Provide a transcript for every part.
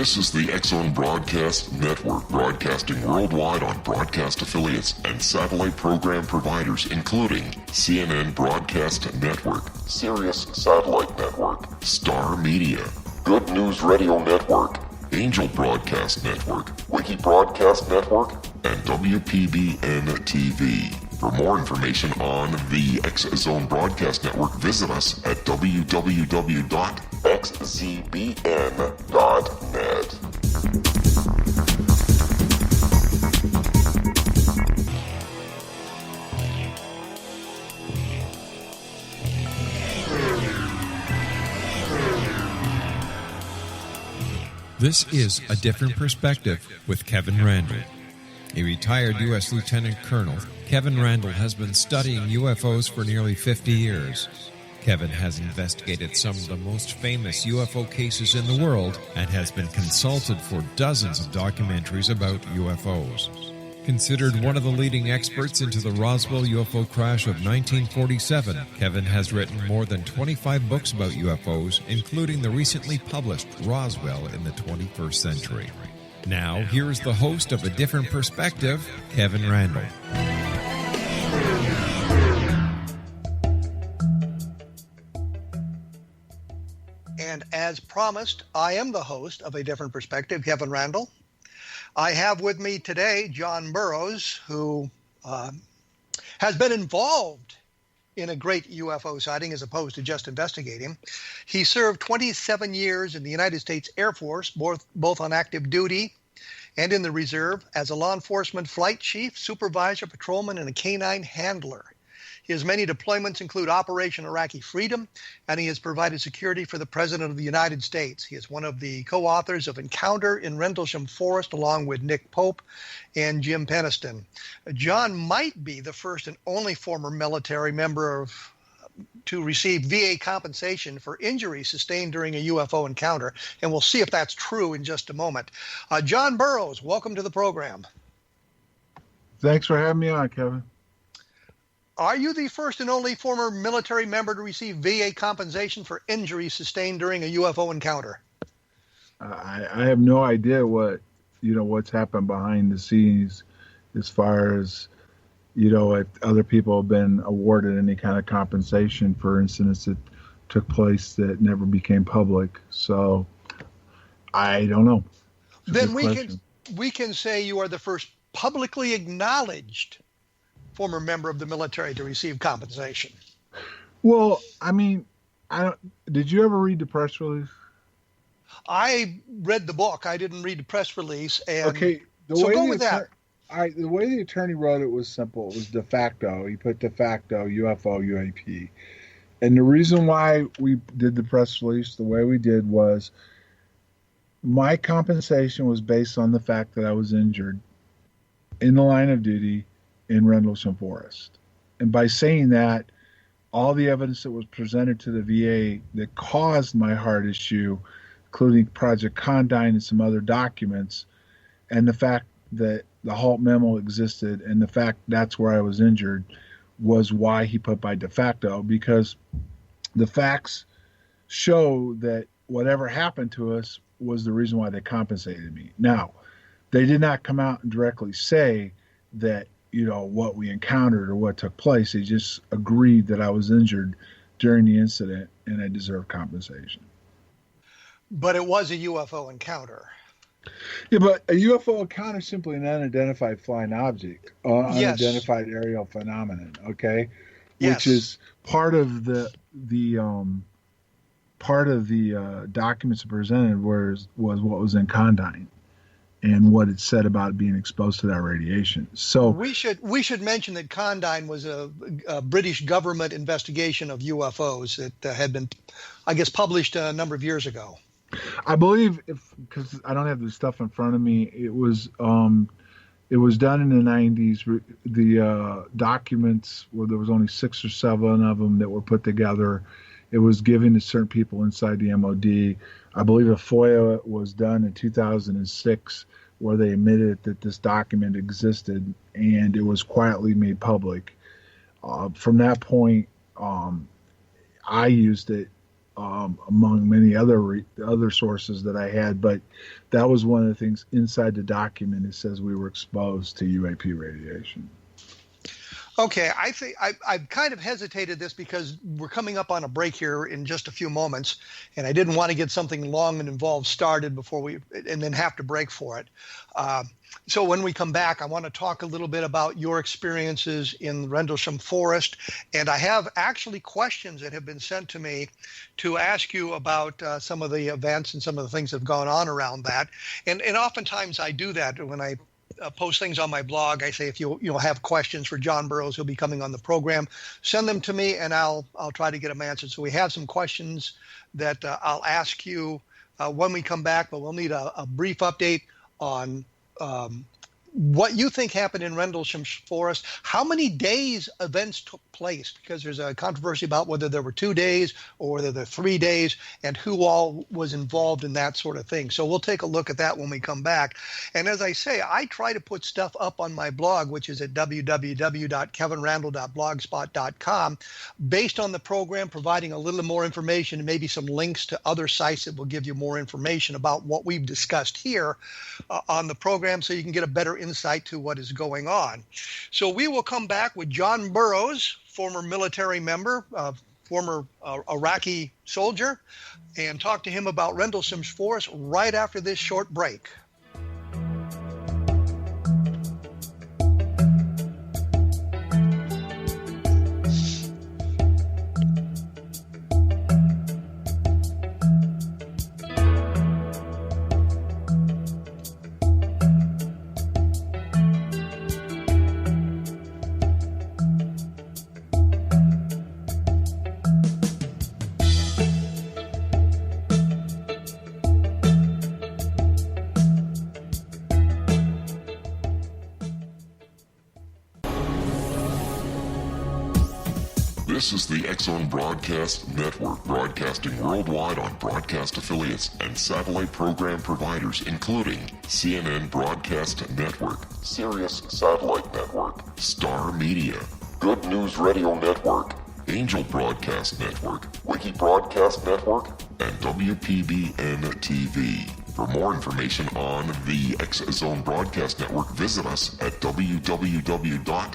This is the X-Zone Broadcast Network, broadcasting worldwide on broadcast affiliates and satellite program providers, including CNN Broadcast Network, Sirius Satellite Network, Star Media, Good News Radio Network, Angel Broadcast Network, Wiki Broadcast Network, and WPBN TV. For more information on the X-Zone Broadcast Network, visit us at www.xzbn.net. This is A Different Perspective with Kevin Randle. A retired U.S. Lieutenant Colonel, Kevin Randle has been studying UFOs for nearly 50 years. Kevin has investigated some of the most famous UFO cases in the world and has been consulted for dozens of documentaries about UFOs. Considered one of the leading experts into the Roswell UFO crash of 1947, Kevin has written more than 25 books about UFOs, including the recently published Roswell in the 21st Century. Now, here's the host of A Different Perspective, Kevin Randle. And as promised, I am the host of A Different Perspective, Kevin Randle. I have with me today John Burroughs, who has been involved in a great UFO sighting as opposed to just investigating. He served 27 years in the United States Air Force, both on active duty and in the reserve, as a law enforcement flight chief, supervisor, patrolman, and a canine handler. His many deployments include Operation Iraqi Freedom, and he has provided security for the President of the United States. He is one of the co-authors of Encounter in Rendlesham Forest, along with Nick Pope and Jim Penniston. John might be the first and only former military member to receive VA compensation for injuries sustained during a UFO encounter, and we'll see if that's true in just a moment. John Burroughs, welcome to the program. Thanks for having me on, Kevin. Are you the first and only former military member to receive VA compensation for injuries sustained during a UFO encounter? I have no idea what's happened behind the scenes as far as, if other people have been awarded any kind of compensation for incidents that took place that never became public. So I don't know. Then we can say you are the first publicly acknowledged former member of the military to receive compensation. Well, I mean, did you ever read the press release? I read the book. I didn't read the press release. And okay, so go with that. All right, the way the attorney wrote it was simple. It was de facto. He put de facto UFO UAP. And the reason why we did the press release the way we did was my compensation was based on the fact that I was injured in the line of duty in Rendlesham Forest. And by saying that, all the evidence that was presented to the VA that caused my heart issue, including Project Condign and some other documents, and the fact that the halt memo existed and the fact that's where I was injured, was why he put by de facto, because the facts show that whatever happened to us was the reason why they compensated me. Now, they did not come out and directly say that what we encountered or what took place. They just agreed that I was injured during the incident and I deserve compensation. But it was a UFO encounter. Yeah, but a UFO encounter is simply an unidentified flying object, unidentified aerial phenomenon, okay? Yes. Which is part of the documents presented was what was in Condign and what it said about being exposed to that radiation. So we should mention that Condign was a British government investigation of UFOs that had been, I guess, published a number of years ago. I believe, because I don't have the stuff in front of me, it was done in the 90s. The documents, where there was only 6 or 7 of them that were put together, it was given to certain people inside the MOD. I believe a FOIA was done in 2006 where they admitted that this document existed and it was quietly made public. From that point, I used it among many other sources that I had. But that was one of the things inside the document. It says we were exposed to UAP radiation. Okay, I think I've kind of hesitated this because we're coming up on a break here in just a few moments, and I didn't want to get something long and involved started and then have to break for it. So when we come back, I want to talk a little bit about your experiences in Rendlesham Forest, and I have actually questions that have been sent to me to ask you about some of the events and some of the things that have gone on around that. And oftentimes I do that when I post things on my blog. I say, if you have questions for John Burroughs, he'll be coming on the program, send them to me and I'll try to get them answered. So we have some questions that I'll ask you when we come back, but we'll need a brief update on what you think happened in Rendlesham Forest. How many days events took place? Because there's a controversy about whether there were 2 days or whether there were 3 days and who all was involved in that sort of thing. So we'll take a look at that when we come back. And as I say, I try to put stuff up on my blog, which is at www.kevinrandle.blogspot.com, based on the program, providing a little more information and maybe some links to other sites that will give you more information about what we've discussed here on the program, so you can get a better insight to what is going on. So we will come back with John Burroughs, former military member, former Iraqi soldier, and talk to him about Rendlesham Forest right after this short break. This is the X-Zone Broadcast Network, broadcasting worldwide on broadcast affiliates and satellite program providers, including CNN Broadcast Network, Sirius Satellite Network, Star Media, Good News Radio Network, Angel Broadcast Network, Wiki Broadcast Network, and WPBN TV. For more information on the X-Zone Broadcast Network, visit us at www.xzbn.net.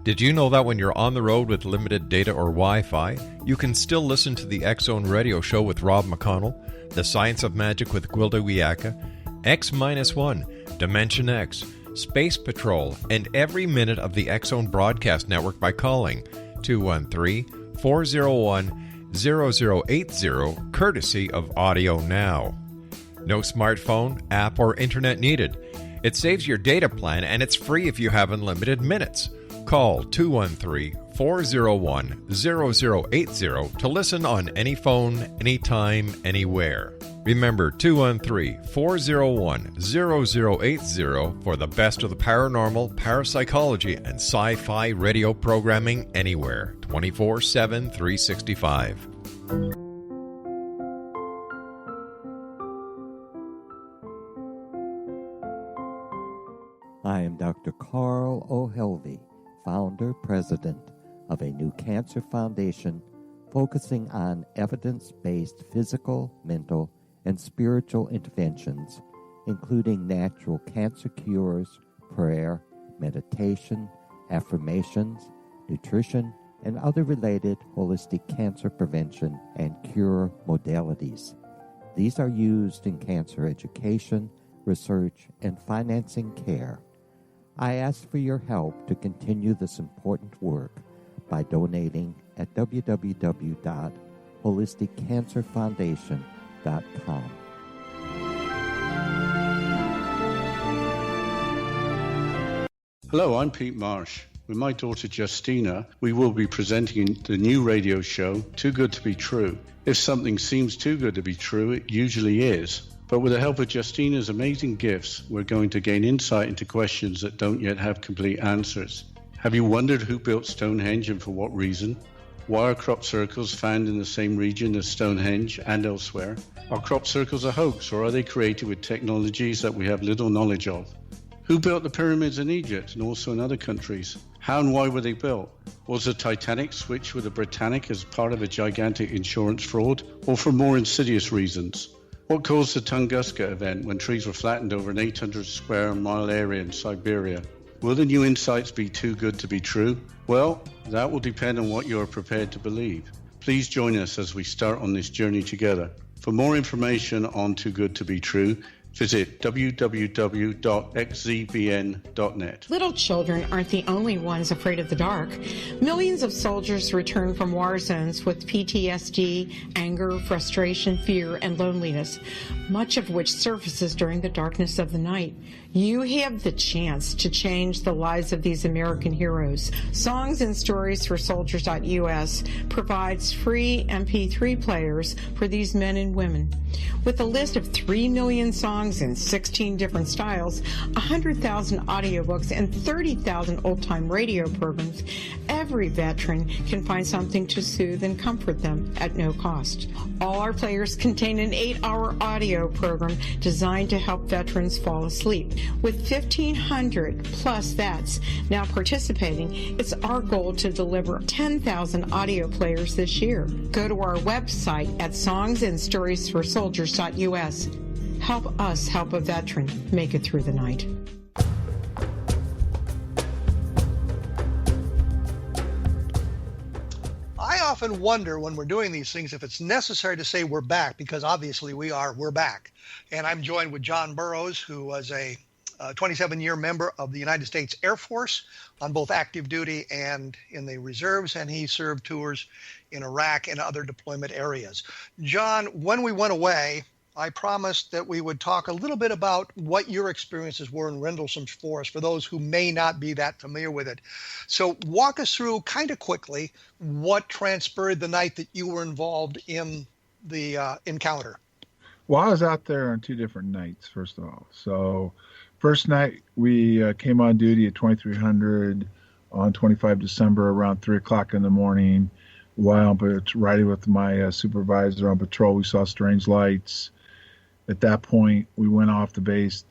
Did you know that when you're on the road with limited data or Wi-Fi, you can still listen to the X-Zone Radio Show with Rob McConnell, The Science of Magic with Gwilda Wiyaka, X-1, Dimension X, Space Patrol, and every minute of the X-Zone Broadcast Network by calling 213-401-0080, courtesy of Audio Now. No smartphone, app, or internet needed. It saves your data plan, and it's free if you have unlimited minutes. Call 213-401-0080 to listen on any phone, anytime, anywhere. Remember, 213-401-0080 for the best of the paranormal, parapsychology, and sci-fi radio programming anywhere, 24/7, 365. I am Dr. Carl O'Helvey, founder, president of a new cancer foundation focusing on evidence-based physical, mental, and spiritual interventions, including natural cancer cures, prayer, meditation, affirmations, nutrition, and other related holistic cancer prevention and cure modalities. These are used in cancer education, research, and financing care. I ask for your help to continue this important work by donating at www.holisticcancerfoundation.com. Hello, I'm Pete Marsh. With my daughter Justina, we will be presenting the new radio show, Too Good to Be True. If something seems too good to be true, it usually is. But with the help of Justina's amazing gifts, we're going to gain insight into questions that don't yet have complete answers. Have you wondered who built Stonehenge and for what reason? Why are crop circles found in the same region as Stonehenge and elsewhere? Are crop circles a hoax, or are they created with technologies that we have little knowledge of? Who built the pyramids in Egypt and also in other countries? How and why were they built? Was the Titanic switched with the Britannic as part of a gigantic insurance fraud, or for more insidious reasons? What caused the Tunguska event when trees were flattened over an 800 square mile area in Siberia? Will the new insights be too good to be true? Well, that will depend on what you are prepared to believe. Please join us as we start on this journey together. For more information on Too Good to Be True, visit www.xzbn.net. Little children aren't the only ones afraid of the dark. Millions of soldiers return from war zones with PTSD, anger, frustration, fear, and loneliness, much of which surfaces during the darkness of the night. You have the chance to change the lives of these American heroes. Songs and Stories for Soldiers.us provides free MP3 players for these men and women. With a list of 3 million songs in 16 different styles, 100,000 audiobooks, and 30,000 old-time radio programs, every veteran can find something to soothe and comfort them at no cost. All our players contain an 8-hour audio program designed to help veterans fall asleep. With 1,500 plus vets now participating, it's our goal to deliver 10,000 audio players this year. Go to our website at songsandstoriesforsoldiers.us. Help us help a veteran make it through the night. I often wonder when we're doing these things if it's necessary to say we're back, because obviously we're back. And I'm joined with John Burroughs, who was a 27-year member of the United States Air Force on both active duty and in the reserves, and he served tours in Iraq and other deployment areas. John, when we went away, I promised that we would talk a little bit about what your experiences were in Rendlesham Forest for those who may not be that familiar with it. So walk us through kind of quickly what transpired the night that you were involved in the encounter. Well, I was out there on 2 different nights, first of all. So first night, we came on duty at 2300 on 25 December around 3 o'clock in the morning. While riding with my supervisor on patrol, we saw strange lights. At that point, we went off the base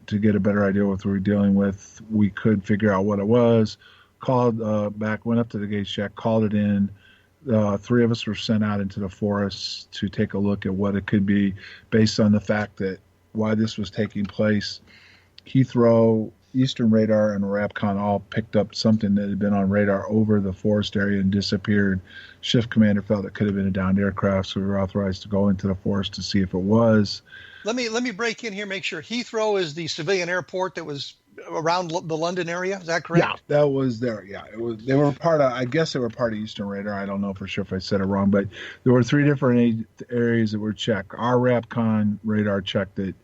to get a better idea of what we were dealing with. We could figure out what it was. Called back, went up to the gate shack, called it in. 3 of us were sent out into the forest to take a look at what it could be based on the fact that why this was taking place. Heathrow, Eastern Radar, and RAPCON all picked up something that had been on radar over the forest area and disappeared. Shift commander felt it could have been a downed aircraft, so we were authorized to go into the forest to see if it was. Let me break in here, make sure. Heathrow is the civilian airport that was around the London area. Is that correct? Yeah, that was there. Yeah, it was. They were part of. I guess they were part of Eastern Radar. I don't know for sure if I said it wrong, but there were 3 different areas that were checked. Our RAPCON radar checked it.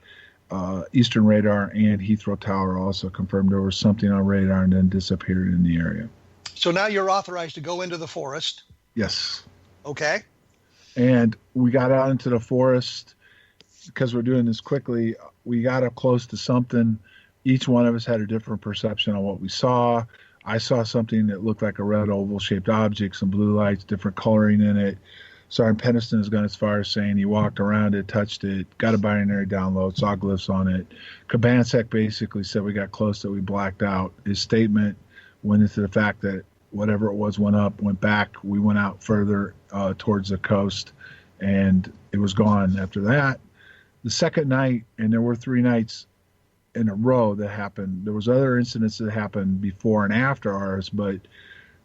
Eastern Radar and Heathrow Tower also confirmed there was something on radar and then disappeared in the area. So now you're authorized to go into the forest. Yes. Okay. And we got out into the forest because we're doing this quickly. We got up close to something. Each one of us had a different perception on what we saw. I saw something that looked like a red oval-shaped object, some blue lights, different coloring in it. Sergeant Penniston has gone as far as saying he walked around it, touched it, got a binary download, saw glyphs on it. Kabansek basically said we got close, that we blacked out. His statement went into the fact that whatever it was went up, went back. We went out further towards the coast, and it was gone after that. The second night, and there were 3 nights in a row that happened. There was other incidents that happened before and after ours, but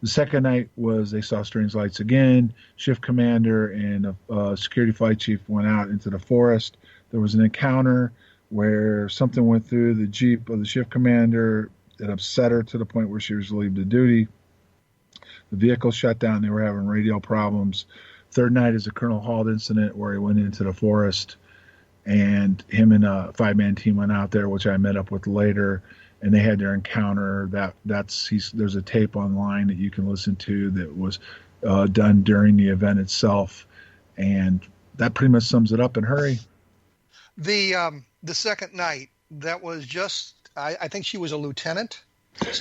the second night was they saw strange lights again. Shift commander and a security flight chief went out into the forest. There was an encounter where something went through the Jeep of the shift commander. It upset her to the point where she was relieved of duty. The vehicle shut down. They were having radio problems. Third night is a Colonel Hall incident where he went into the forest, and him and a 5-man team went out there, which I met up with later. And they had their encounter. There's a tape online that you can listen to that was done during the event itself, and that pretty much sums it up in a hurry. The second night, that was just I think she was a lieutenant.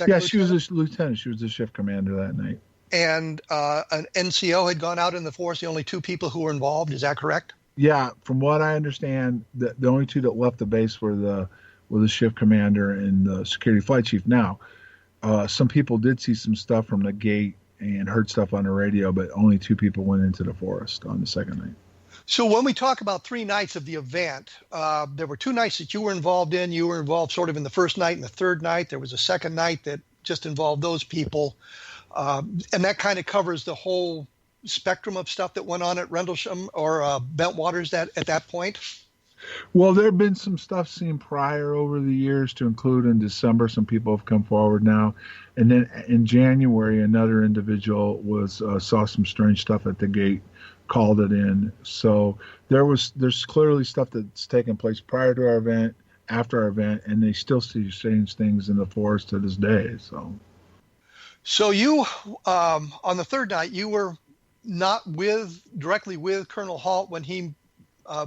Yeah, she was a lieutenant. She was the shift commander that night. and an NCO had gone out in the force, the only two people who were involved. Is that correct? Yeah, from what I understand, the only two that left the base were the shift commander and the security flight chief. Now, some people did see some stuff from the gate and heard stuff on the radio, but only two people went into the forest on the second night. So when we talk about 3 nights of the event, there were 2 nights that you were involved in. You were involved sort of in the first night and the third night. There was a second night that just involved those people. And that kind of covers the whole spectrum of stuff that went on at Rendlesham or Bentwaters at that point? Well, there have been some stuff seen prior over the years, to include in December. Some people have come forward now. And then in January, another individual saw some strange stuff at the gate, called it in. So there's clearly stuff that's taken place prior to our event, after our event, and they still see strange things in the forest to this day. So you, on the third night, you were not directly with Colonel Halt when he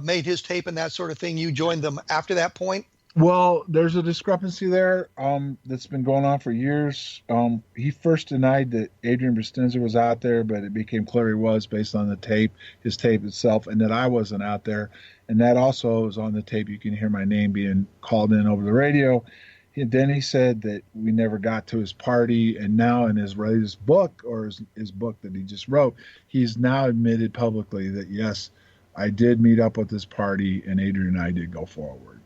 made his tape and that sort of thing. You joined them after that point? Well, there's a discrepancy there that's been going on for years. He first denied that Adrian Bristenza was out there, but it became clear he was based on the tape, his tape itself, and that I wasn't out there. And that also is on the tape. You can hear my name being called in over the radio. Then he said that we never got to his party, and now in his latest book, or his book that he just wrote, he's now admitted publicly that, yes, I did meet up with this party, and Adrian and I did go forward.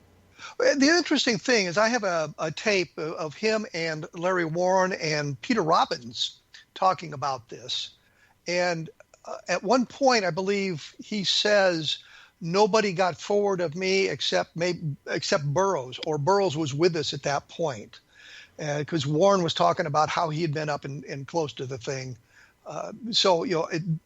The interesting thing is I have a tape of him and Larry Warren and Peter Robbins talking about this. And at one point, I believe he says, nobody got forward of me except Burroughs, or Burroughs was with us at that point. Because Warren was talking about how he had been up and close to the thing. So,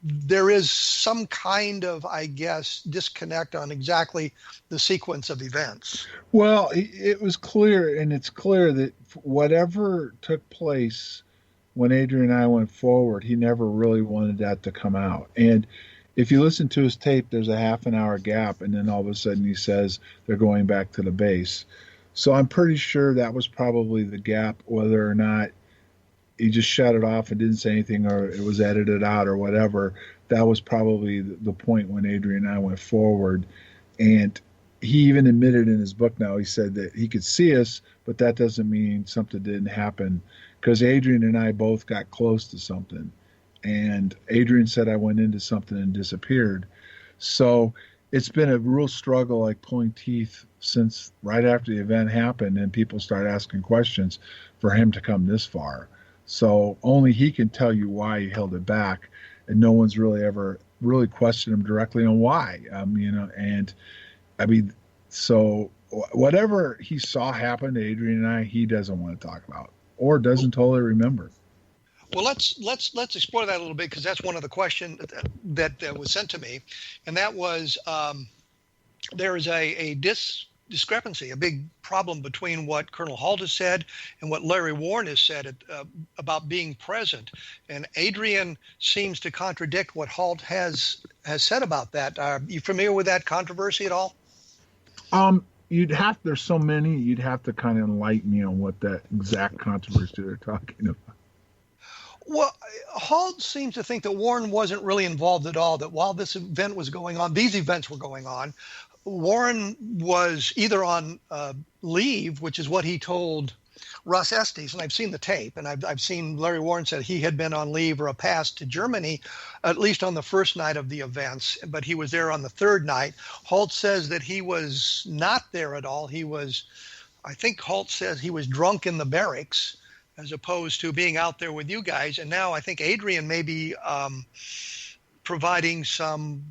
there is some kind of, I guess, disconnect on exactly the sequence of events. Well, it was clear, and it's clear that whatever took place when Adrian and I went forward, he never really wanted that to come out. And if you listen to his tape, there's a half an hour gap, and then all of a sudden he says they're going back to the base. So I'm pretty sure that was probably the gap, whether or not he just shut it off and didn't say anything, or it was edited out or whatever. That was probably the point when Adrian and I went forward. And he even admitted in his book now, he said that he could see us, but that doesn't mean something didn't happen, because Adrian and I both got close to something. And Adrian said I went into something and disappeared. So it's been a real struggle, like pulling teeth, since right after the event happened and people start asking questions, for him to come this far. So only he can tell you why he held it back, and no one's really ever really questioned him directly on why. And I mean, so whatever he saw happen to Adrian and I, he doesn't want to talk about, or doesn't totally remember. Well, let's explore that a little bit, because that's one of the questions that was sent to me, and that was there is a discrepancy, a big problem between what Colonel Halt has said and what Larry Warren has said about being present, and Adrian seems to contradict what Halt has said about that. Are you familiar with that controversy at all? There's so many, you'd have to kind of enlighten me on what that exact controversy they're talking about. Well, Halt seems to think that Warren wasn't really involved at all, that while this event was going on, these events were going on, Warren was either on leave, which is what he told Russ Estes, and I've seen the tape, and I've seen Larry Warren said he had been on leave or a pass to Germany, at least on the first night of the events, but he was there on the third night. Halt says that he was not there at all. I think Halt says he was drunk in the barracks, as opposed to being out there with you guys. And now I think Adrian may be providing some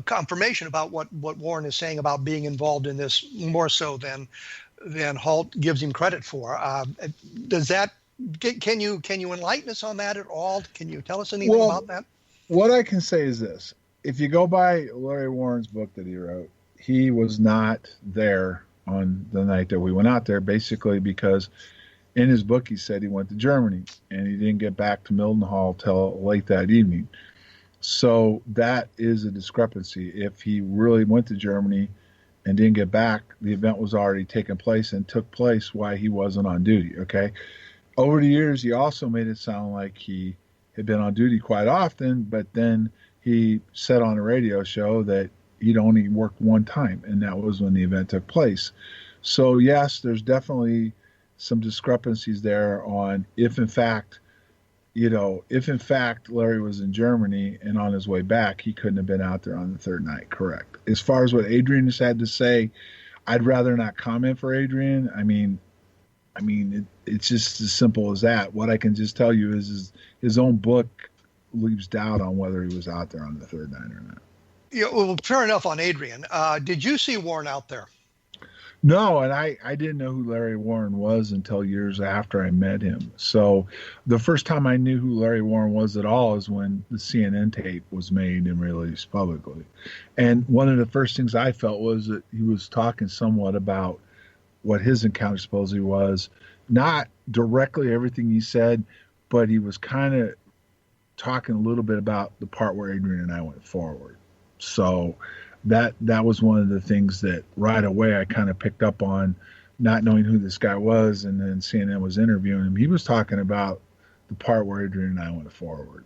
confirmation about what Warren is saying about being involved in this, more so than Halt gives him credit for. Can you enlighten us on that at all? Can you tell us anything about that? What I can say is this. If you go by Larry Warren's book that he wrote, he was not there on the night that we went out there, basically because in his book, he said he went to Germany, and he didn't get back to Mildenhall till late that evening. So that is a discrepancy. If he really went to Germany and didn't get back, the event was already taking place and took place while he wasn't on duty, okay? Over the years, he also made it sound like he had been on duty quite often, but then he said on a radio show that he'd only worked one time, and that was when the event took place. So yes, there's definitely some discrepancies there on if in fact Larry was in Germany and on his way back, he couldn't have been out there on the third night. Correct. As far as what Adrian has had to say, I'd rather not comment for Adrian. I mean, it's just as simple as that. What I can just tell you is his own book leaves doubt on whether he was out there on the third night or not. Yeah, well, fair enough on Adrian. Did you see Warren out there? No, and I didn't know who Larry Warren was until years after I met him. So the first time I knew who Larry Warren was at all is when the CNN tape was made and released publicly. And one of the first things I felt was that he was talking somewhat about what his encounter supposedly was. Not directly everything he said, but he was kind of talking a little bit about the part where Adrian and I went forward. So that was one of the things that right away I kind of picked up on, not knowing who this guy was, and then CNN was interviewing him. He was talking about the part where Adrian and I went forward.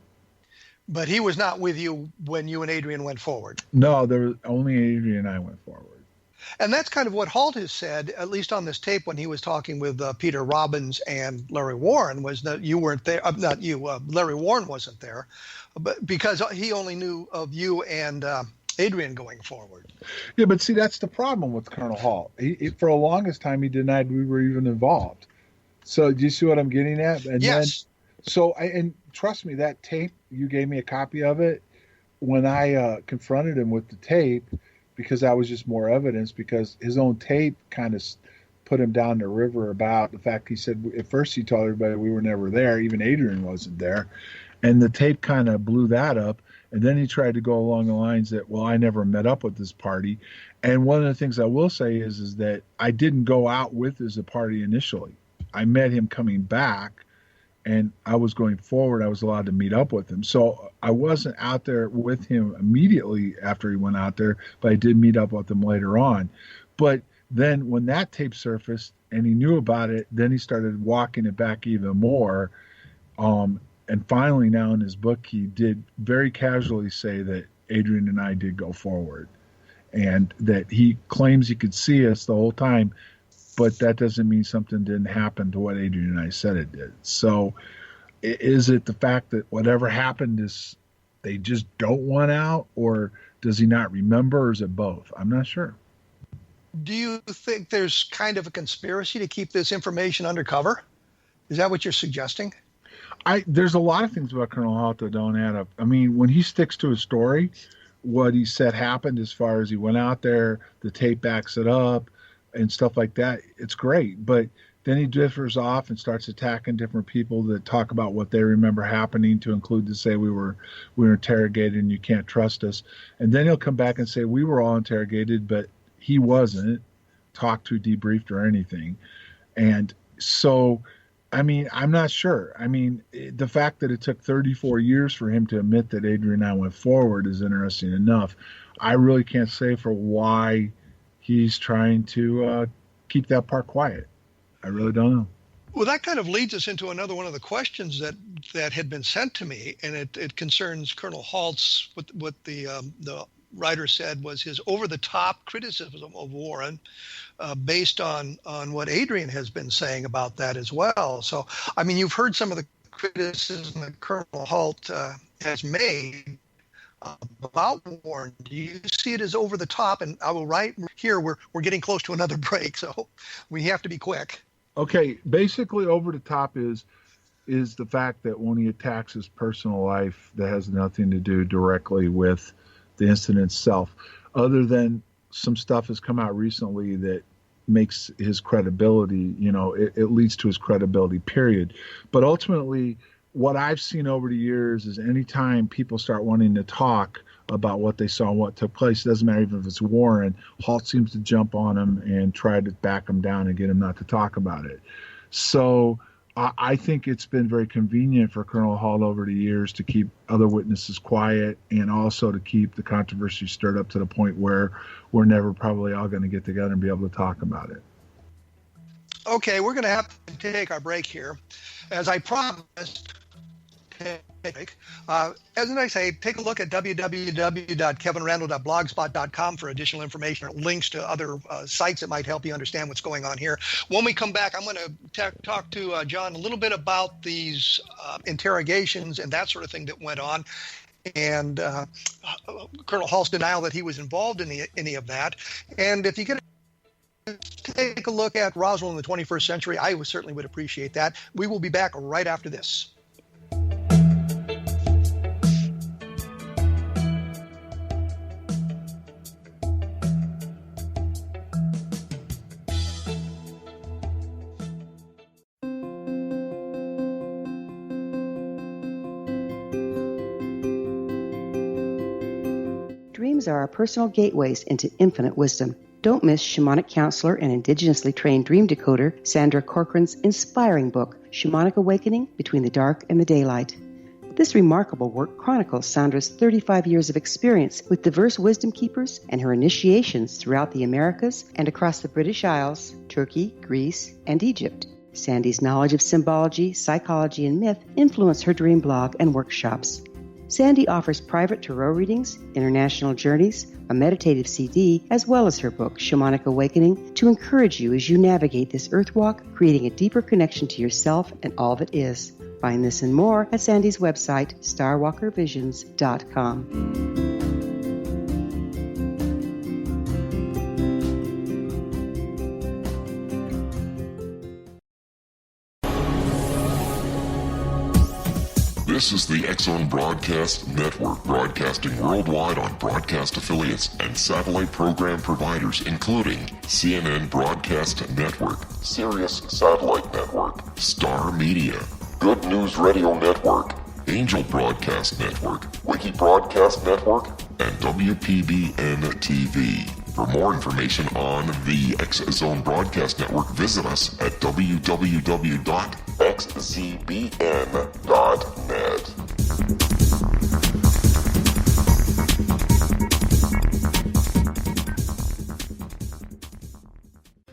But he was not with you when you and Adrian went forward. No, there was only Adrian and I went forward. And that's kind of what Halt has said, at least on this tape when he was talking with Peter Robbins and Larry Warren, was that you weren't there. Not you, Larry Warren wasn't there, but because he only knew of you and Adrian going forward. Yeah, but see, that's the problem with Colonel Halt. He for the longest time, he denied we were even involved. So do you see what I'm getting at? And yes. And trust me, that tape, you gave me a copy of it. When I confronted him with the tape, because that was just more evidence, because his own tape kind of put him down the river about the fact he said, at first he told everybody we were never there, even Adrian wasn't there. And the tape kind of blew that up. And then he tried to go along the lines that, well, I never met up with this party. And one of the things I will say is that I didn't go out with as a party initially. I met him coming back, and I was going forward. I was allowed to meet up with him. So I wasn't out there with him immediately after he went out there, but I did meet up with him later on. But then when that tape surfaced and he knew about it, then he started walking it back even more. And finally, now in his book, he did very casually say that Adrian and I did go forward, and that he claims he could see us the whole time, but that doesn't mean something didn't happen to what Adrian and I said it did. So is it the fact that whatever happened is they just don't want out, or does he not remember, or is it both? I'm not sure. Do you think there's kind of a conspiracy to keep this information undercover? Is that what you're suggesting? There's a lot of things about Colonel Halt that don't add up. I mean, when he sticks to his story, what he said happened as far as he went out there, the tape backs it up and stuff like that, it's great. But then he differs off and starts attacking different people that talk about what they remember happening, to include to say we were interrogated and you can't trust us. And then he'll come back and say we were all interrogated, but he wasn't talked to, debriefed, or anything. And so, I mean, I'm not sure. I mean, the fact that it took 34 years for him to admit that Adrian and I went forward is interesting enough. I really can't say for why he's trying to keep that part quiet. I really don't know. Well, that kind of leads us into another one of the questions that had been sent to me, and it concerns Colonel Halt's, what the writer said was his over-the-top criticism of Warren, based on what Adrian has been saying about that as well. So, I mean, you've heard some of the criticism that Colonel Halt has made about Warren. Do you see it as over the top? And I will right here, we're getting close to another break, so we have to be quick. Okay, basically over the top is the fact that when he attacks his personal life, that has nothing to do directly with the incident itself, other than some stuff has come out recently that makes his credibility, it leads to his credibility, period. But ultimately, what I've seen over the years is anytime people start wanting to talk about what they saw and what took place, it doesn't matter even if it's Warren, Halt seems to jump on him and try to back him down and get him not to talk about it. So I think it's been very convenient for Colonel Halt over the years to keep other witnesses quiet, and also to keep the controversy stirred up to the point where we're never probably all going to get together and be able to talk about it. Okay, we're going to have to take our break here. As I promised, As I say, take a look at www.kevinrandle.blogspot.com for additional information or links to other sites that might help you understand what's going on here. When we come back, I'm going to talk to John a little bit about these interrogations and that sort of thing that went on, and Colonel Hall's denial that he was involved in any of that. And if you get take a look at Roswell in the 21st century, I certainly would appreciate that. We will be back right after this. Dreams are our personal gateways into infinite wisdom. Don't miss shamanic counselor and indigenously trained dream decoder Sandra Corcoran's inspiring book, Shamanic Awakening Between the Dark and the Daylight. This remarkable work chronicles Sandra's 35 years of experience with diverse wisdom keepers and her initiations throughout the Americas and across the British Isles, Turkey, Greece, and Egypt. Sandy's knowledge of symbology, psychology, and myth influence her dream blog and workshops. Sandy offers private tarot readings, international journeys, a meditative CD, as well as her book, Shamanic Awakening, to encourage you as you navigate this earth walk, creating a deeper connection to yourself and all that is. Find this and more at Sandy's website, starwalkervisions.com. This is the X-Zone Broadcast Network, broadcasting worldwide on broadcast affiliates and satellite program providers, including CNN Broadcast Network, Sirius Satellite Network, Star Media, Good News Radio Network, Angel Broadcast Network, Wiki Broadcast Network, and WPBN TV. For more information on the X-Zone Broadcast Network, visit us at www.xzbn.net.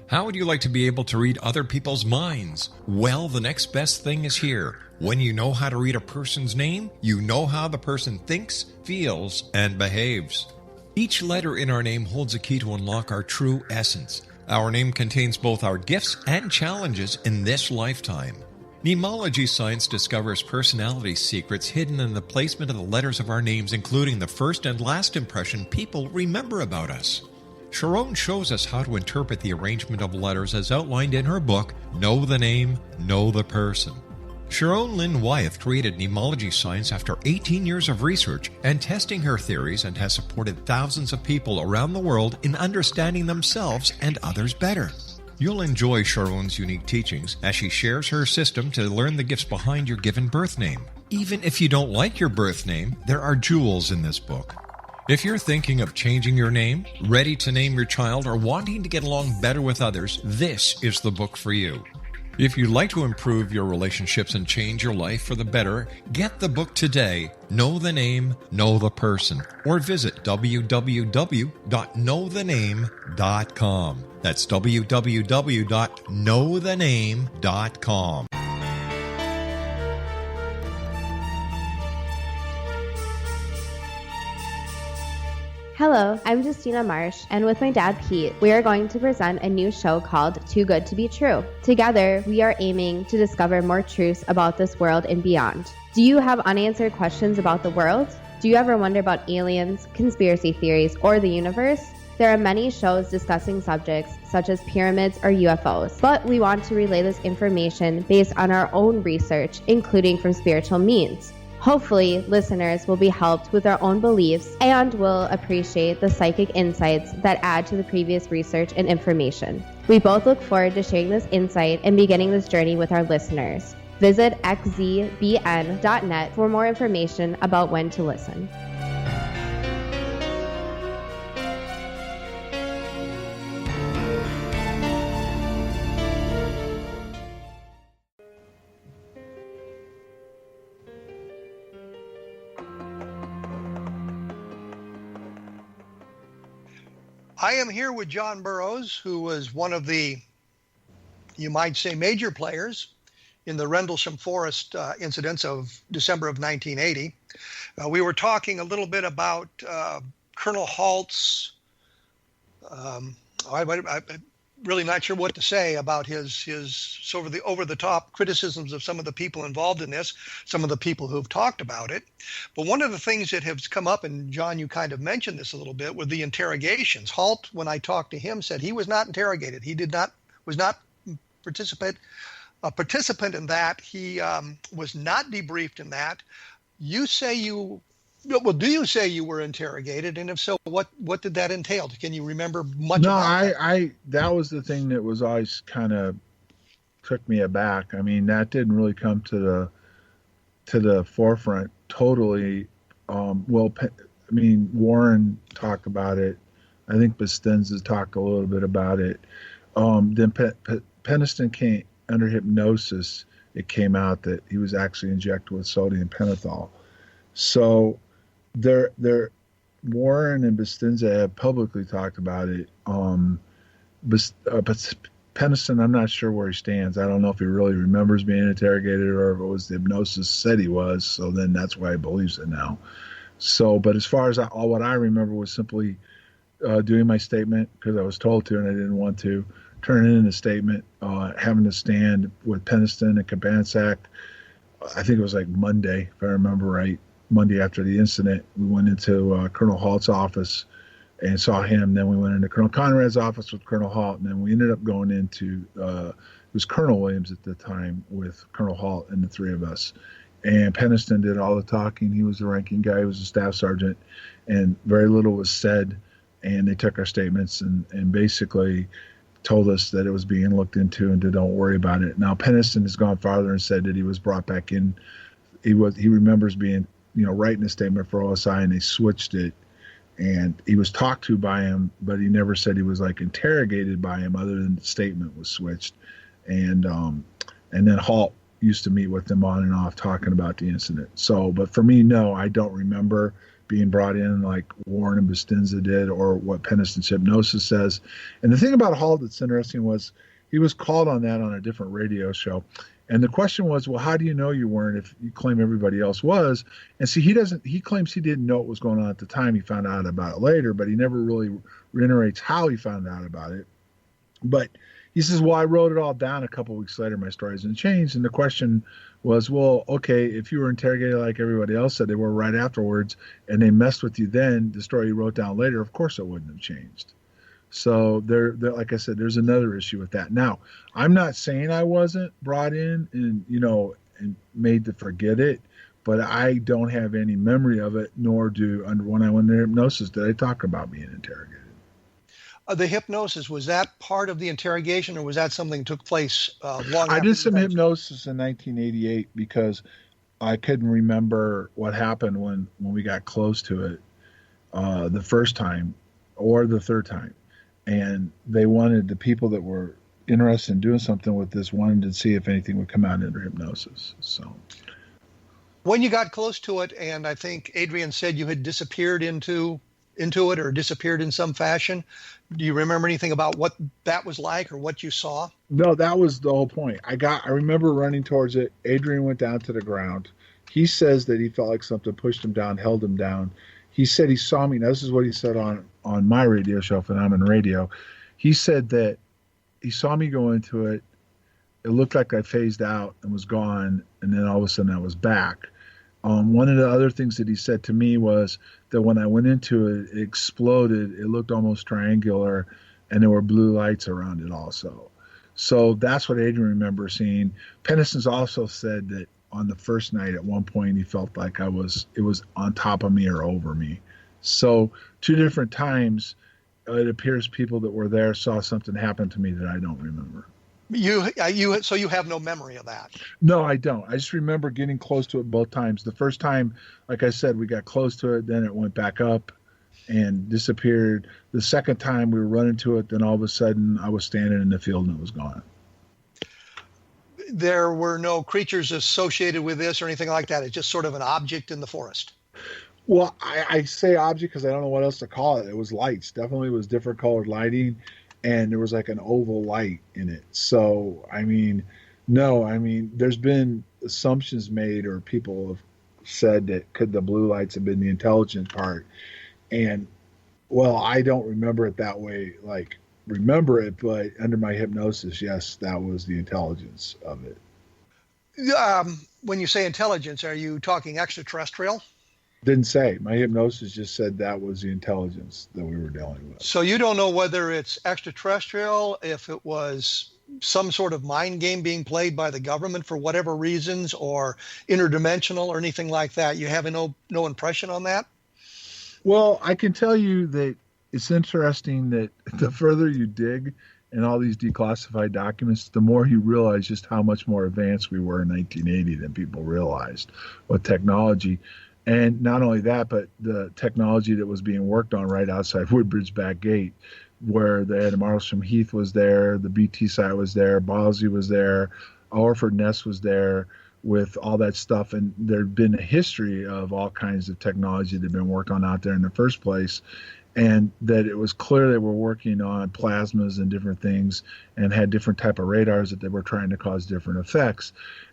How would you like to be able to read other people's minds? Well, the next best thing is here. When you know how to read a person's name, you know how the person thinks, feels, and behaves. Each letter in our name holds a key to unlock our true essence. Our name contains both our gifts and challenges in this lifetime. Mnemology science discovers personality secrets hidden in the placement of the letters of our names, including the first and last impression people remember about us. Sharon shows us how to interpret the arrangement of letters as outlined in her book, Know the Name, Know the Person. Sharon Lynn Wyeth created mnemology science after 18 years of research and testing her theories, and has supported thousands of people around the world in understanding themselves and others better. You'll enjoy Sharon's unique teachings as she shares her system to learn the gifts behind your given birth name. Even if you don't like your birth name, there are jewels in this book. If you're thinking of changing your name, ready to name your child, or wanting to get along better with others, this is the book for you. If you'd like to improve your relationships and change your life for the better, get the book today, Know the Name, Know the Person, or visit www.knowthename.com. That's www.knowthename.com. Hello, I'm Justina Marsh, and with my dad Pete, we are going to present a new show called Too Good to Be True. Together, we are aiming to discover more truths about this world and beyond. Do you have unanswered questions about the world? Do you ever wonder about aliens, conspiracy theories, or the universe? There are many shows discussing subjects such as pyramids or UFOs, but we want to relay this information based on our own research, including from spiritual means. Hopefully, listeners will be helped with their own beliefs and will appreciate the psychic insights that add to the previous research and information. We both look forward to sharing this insight and beginning this journey with our listeners. Visit xzbn.net for more information about when to listen. I am here with John Burroughs, who was one of the, you might say, major players in the Rendlesham Forest incidents of December of 1980. We were talking a little bit about Colonel Halt's, I'm really not sure what to say about his over-the-top criticisms of some of the people involved in this, some of the people who've talked about it. But one of the things that has come up, and John, you kind of mentioned this a little bit, were the interrogations. Halt, when I talked to him, said he was not interrogated. He was not a participant in that. He was not debriefed in that. Do you say you were interrogated? And if so, what did that entail? Can you remember much about that? That was the thing that was always kind of took me aback. I mean, that didn't really come to the forefront totally. Warren talked about it. I think Bustinza talked a little bit about it. Then Penniston came under hypnosis. It came out that he was actually injected with sodium pentothal. So Warren and Bustinza have publicly talked about it. But Penniston, I'm not sure where he stands. I don't know if he really remembers being interrogated or if it was the hypnosis said he was. So then that's why he believes it now. So, but as far as all what I remember was simply doing my statement because I was told to and I didn't want to, turning in a statement, having to stand with Penniston and Kabansak. I think it was like Monday, if I remember right. Monday after the incident, we went into Colonel Halt's office and saw him. Then we went into Colonel Conrad's office with Colonel Halt, and then we ended up going into it was Colonel Williams at the time with Colonel Halt and the three of us. And Penniston did all the talking. He was the ranking guy. He was a staff sergeant, and very little was said. And they took our statements and basically told us that it was being looked into and to don't worry about it. Now Penniston has gone farther and said that he was brought back in. He remembers being writing a statement for OSI, and they switched it, and he was talked to by him, but he never said he was like interrogated by him other than the statement was switched. And then Halt used to meet with him on and off talking about the incident. So, but for me, no, I don't remember being brought in like Warren and Bustinza did or what Penniston's hypnosis says. And the thing about Halt that's interesting was he was called on that on a different radio show. And the question was, well, how do you know you weren't if you claim everybody else was? And see, he claims he didn't know what was going on at the time. He found out about it later, but he never really reiterates how he found out about it. But he says, well, I wrote it all down a couple of weeks later. My story hasn't changed. And the question was, well, okay, if you were interrogated like everybody else said they were right afterwards and they messed with you then, the story you wrote down later, of course it wouldn't have changed. So there, like I said, there's another issue with that. Now, I'm not saying I wasn't brought in and made to forget it, but I don't have any memory of it, nor when I went into hypnosis did I talk about being interrogated. The hypnosis, was that part of the interrogation, or was that something that took place long after? I did some hypnosis in 1988 because I couldn't remember what happened when we got close to it the first time or the third time. And they wanted, the people that were interested in doing something with this wanted to see if anything would come out under hypnosis. So when you got close to it, and I think Adrian said you had disappeared into it or disappeared in some fashion, do you remember anything about what that was like or what you saw? No, that was the whole point. I remember running towards it. Adrian went down to the ground. He says that he felt like something pushed him down, held him down. He said he saw me. Now, this is what he said on my radio show, Phenomenon Radio. He said that he saw me go into it. It looked like I phased out and was gone, and then all of a sudden I was back. One of the other things that he said to me was that when I went into it, it exploded. It looked almost triangular, and there were blue lights around it also. So that's what Adrian remembers seeing. Penniston's also said that on the first night at one point he felt like it was on top of me or over me. So 2 different times it appears people that were there saw something happen to me that I don't remember. So you have no memory of that? No, I don't. I just remember getting close to it both times. The first time, like I said, we got close to it, then it went back up and disappeared. The second time we were running to it, then all of a sudden I was standing in the field and it was gone. There were no creatures associated with this or anything like that. It's just sort of an object in the forest. Well, I say object because I don't know what else to call it. It was lights. Definitely was different colored lighting, and there was like an oval light in it. So, I mean, No, I mean, there's been assumptions made, or people have said that could the blue lights have been the intelligent part. And, well, I don't remember it that way, like, remember it, but under my hypnosis, yes, that was the intelligence of it. When you say intelligence, are you talking extraterrestrial? Didn't say. My hypnosis just said that was the intelligence that we were dealing with. So you don't know whether it's extraterrestrial, if it was some sort of mind game being played by the government for whatever reasons, or interdimensional or anything like that. You have no impression on that? Well, I can tell you that it's interesting that the further you dig in all these declassified documents, the more you realize just how much more advanced we were in 1980 than people realized with technology. And not only that, but the technology that was being worked on right outside Woodbridge back gate, where the Marlsham Heath was there, the BT site was there, Bosley was there, Orford Ness was there, with all that stuff. And there'd been a history of all kinds of technology that had been worked on out there in the first place. And that it was clear they were working on plasmas and different things and had different type of radars that they were trying to cause different effects.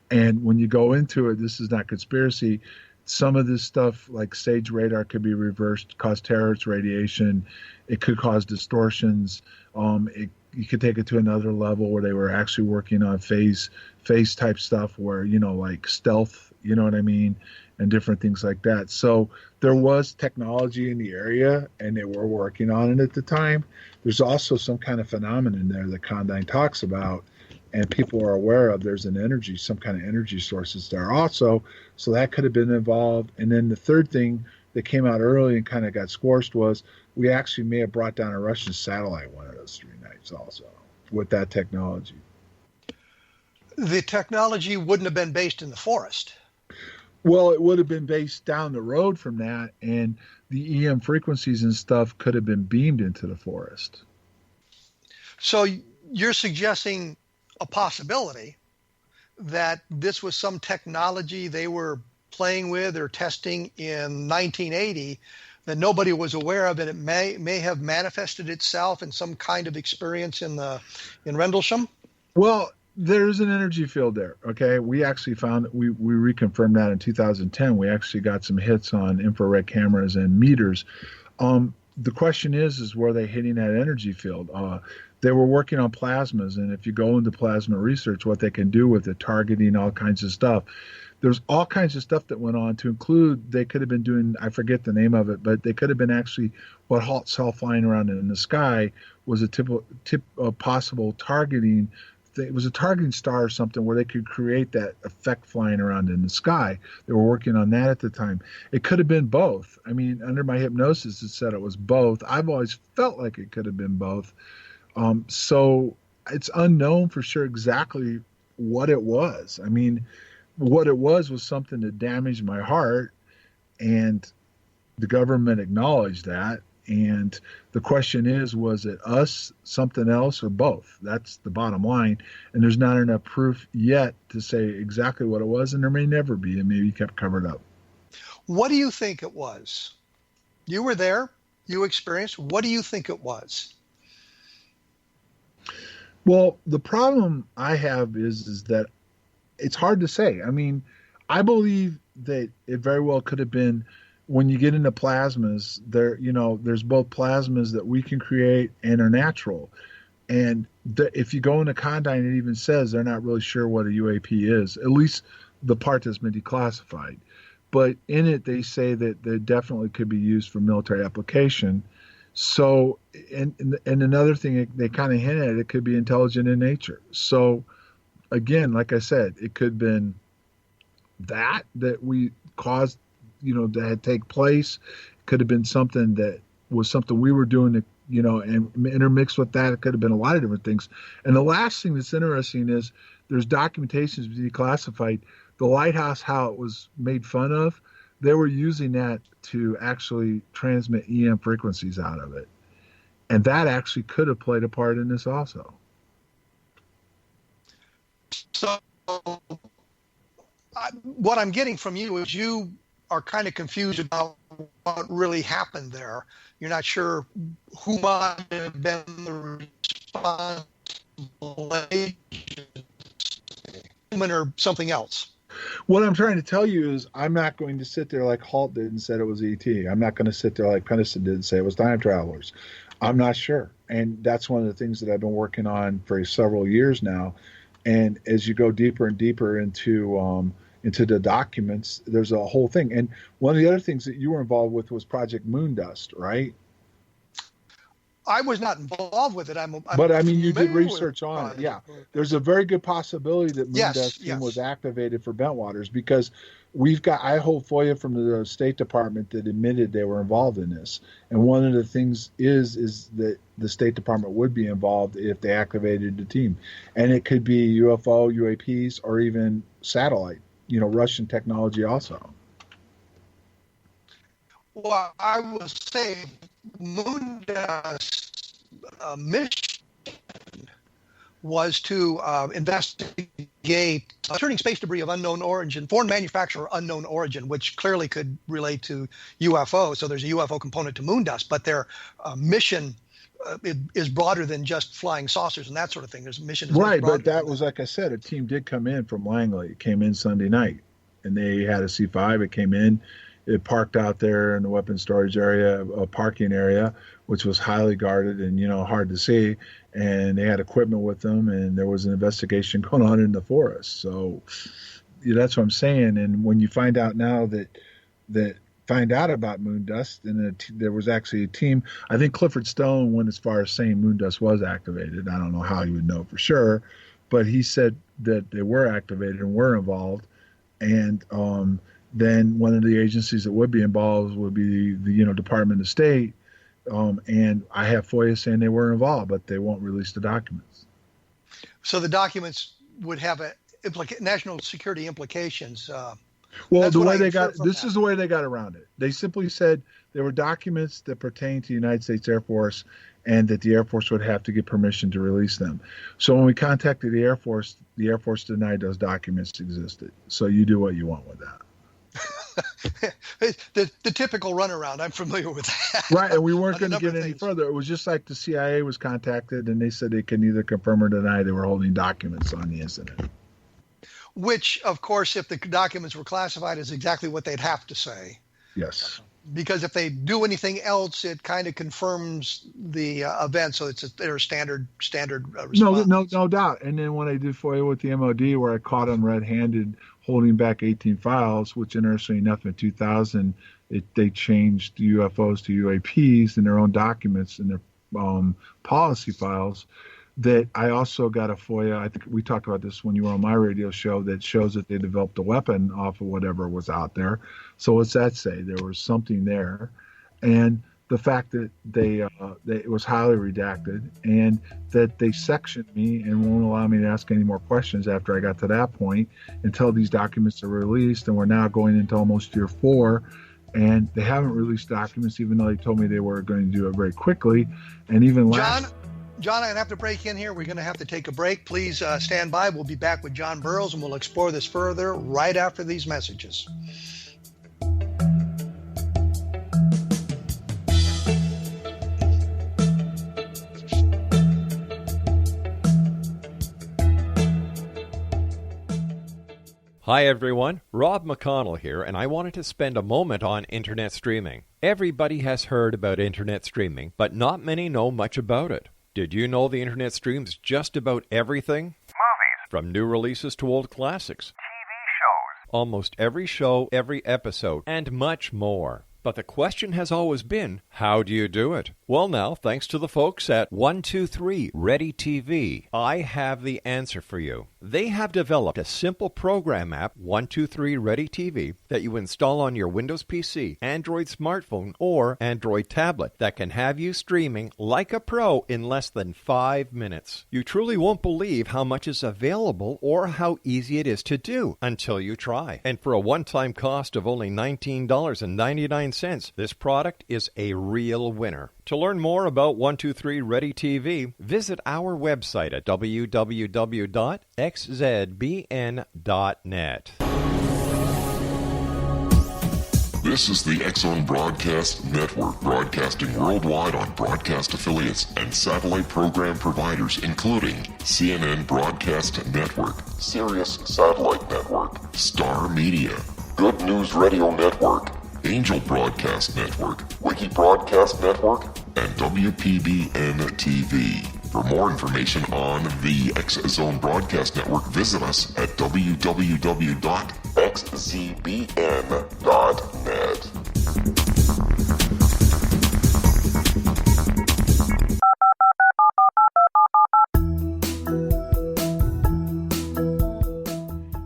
And when you go into it, this is not conspiracy. Some of this stuff, like SAGE radar, could be reversed, cause terahertz radiation. It could cause distortions. You could take it to another level where they were actually working on phase type stuff where, like stealth, you know what I mean? And different things like that. So there was technology in the area, and they were working on it at the time. There's also some kind of phenomenon there that Condign talks about, and people are aware of. There's some kind of energy sources there also. So that could have been involved. And then the third thing that came out early and kind of got squashed was we actually may have brought down a Russian satellite one of those 3 nights also with that technology. The technology wouldn't have been based in the forest. Well, it would have been based down the road from that, and the EM frequencies and stuff could have been beamed into the forest. So you're suggesting a possibility that this was some technology they were playing with or testing in 1980 that nobody was aware of, and it may have manifested itself in some kind of experience in Rendlesham? Well, there's an energy field there. Okay, we actually found we reconfirmed that in 2010. We actually got some hits on infrared cameras and meters. The question is were they hitting that energy field? They were working on plasmas, and if you go into plasma research, what they can do with it, targeting all kinds of stuff. There's all kinds of stuff that went on, to include they could have been doing, I forget the name of it, but they could have been actually what Halt saw flying around in the sky was a tip of possible targeting. It was a targeting star or something where they could create that effect flying around in the sky. They were working on that at the time. It could have been both. I mean, under my hypnosis, it said it was both. I've always felt like it could have been both. So it's unknown for sure exactly what it was. I mean, what it was something that damaged my heart, and the government acknowledged that. And the question is, was it us, something else, or both? That's the bottom line. And there's not enough proof yet to say exactly what it was, and there may never be. It may be kept covered up. What do you think it was? You were there. You experienced. What do you think it was? Well, the problem I have is that it's hard to say. I mean, I believe that it very well could have been, when you get into plasmas, there's both plasmas that we can create and are natural. And if you go into Condign, it even says they're not really sure what a UAP is, at least the part that's been declassified. But in it, they say that they definitely could be used for military application. So, and another thing they kind of hint at, it could be intelligent in nature. So, again, like I said, it could have been that we caused, that had take place. It could have been something that was something we were doing to, and intermixed with that. It could have been a lot of different things. And the last thing that's interesting is there's documentations declassified. The lighthouse, how it was made fun of, they were using that to actually transmit EM frequencies out of it. And that actually could have played a part in this also. So what I'm getting from you is you are kind of confused about what really happened there. You're not sure who might have been the responsible agency. human or something else. What I'm trying to tell you is I'm not going to sit there like Halt did and said it was ET. I'm not going to sit there like Penniston did and say it was time travelers. I'm not sure. And that's one of the things that I've been working on for several years now. And as you go deeper and deeper into the documents, there's a whole thing. And one of the other things that you were involved with was Project Moondust, right? I was not involved with it. But I mean, you did research on it. Yeah, there's a very good possibility that Moondust team was activated for Bentwaters, because I hold FOIA from the State Department that admitted they were involved in this. And one of the things is that the State Department would be involved if they activated the team, and it could be UFO, UAPs, or even satellite, Russian technology also. Well, I will say Moondust's mission was to investigate returning space debris of unknown origin, foreign manufacturer unknown origin, which clearly could relate to UFO. So there's a UFO component to Moondust, but their mission is broader than just flying saucers and that sort of thing. There's a mission. Right, but that was, like I said, a team did come in from Langley. It came in Sunday night, and they had a C5. It came in. It parked out there in the weapons storage area, a parking area, which was highly guarded and, hard to see. And they had equipment with them, and there was an investigation going on in the forest. So that's what I'm saying. And when you find out now that find out about Moondust, and there was actually a team, I think Clifford Stone went as far as saying Moondust was activated. I don't know how he would know for sure, but he said that they were activated and were involved. And, then one of the agencies that would be involved would be the Department of State, and I have FOIA saying they were involved, but they won't release the documents. So the documents would have national security implications. Well, the way is the way they got around it. They simply said there were documents that pertain to the United States Air Force, and that the Air Force would have to get permission to release them. So when we contacted the Air Force denied those documents existed. So you do what you want with that. the typical runaround. I'm familiar with that. Right, and we weren't going to get any further. It was just like the CIA was contacted, and they said they could neither confirm or deny they were holding documents on the incident. Which, of course, if the documents were classified, is exactly what they'd have to say. Yes. Because if they do anything else, it kind of confirms the event. So it's their standard response. No doubt. And then when I did FOIA with the MOD, where I caught them red-handed holding back 18 files, which interestingly enough in 2000, they changed UFOs to UAPs in their own documents and their policy files. That I also got a FOIA, I think we talked about this when you were on my radio show, that shows that they developed a weapon off of whatever was out there. So what's that say? There was something there. And the fact that it was highly redacted, and that they sectioned me and won't allow me to ask any more questions after I got to that point until these documents are released. And we're now going into almost year 4, and they haven't released documents, even though they told me they were going to do it very quickly. And even John, I'm going to have to break in here. We're going to have to take a break. Please stand by. We'll be back with John Burroughs, and we'll explore this further right after these messages. Hi everyone, Rob McConnell here, and I wanted to spend a moment on internet streaming. Everybody has heard about internet streaming, but not many know much about it. Did you know the internet streams just about everything? Movies. From new releases to old classics. TV shows. Almost every show, every episode, and much more. But the question has always been, how do you do it? Well now, thanks to the folks at 123 Ready TV, I have the answer for you. They have developed a simple program app, 123 Ready TV, that you install on your Windows PC, Android smartphone, or Android tablet that can have you streaming like a pro in less than 5 minutes. You truly won't believe how much is available or how easy it is to do until you try. And for a one-time cost of only $19.99, this product is a real winner. To learn more about 123 Ready TV, visit our website at www.xzbn.net. This is the X-Zone Broadcast Network, broadcasting worldwide on broadcast affiliates and satellite program providers, including CNN Broadcast Network, Sirius Satellite Network, Star Media, Good News Radio Network, Angel Broadcast Network, Wiki Broadcast Network, and WPBN TV. For more information on the X-Zone Broadcast Network, visit us at www.xzbn.net.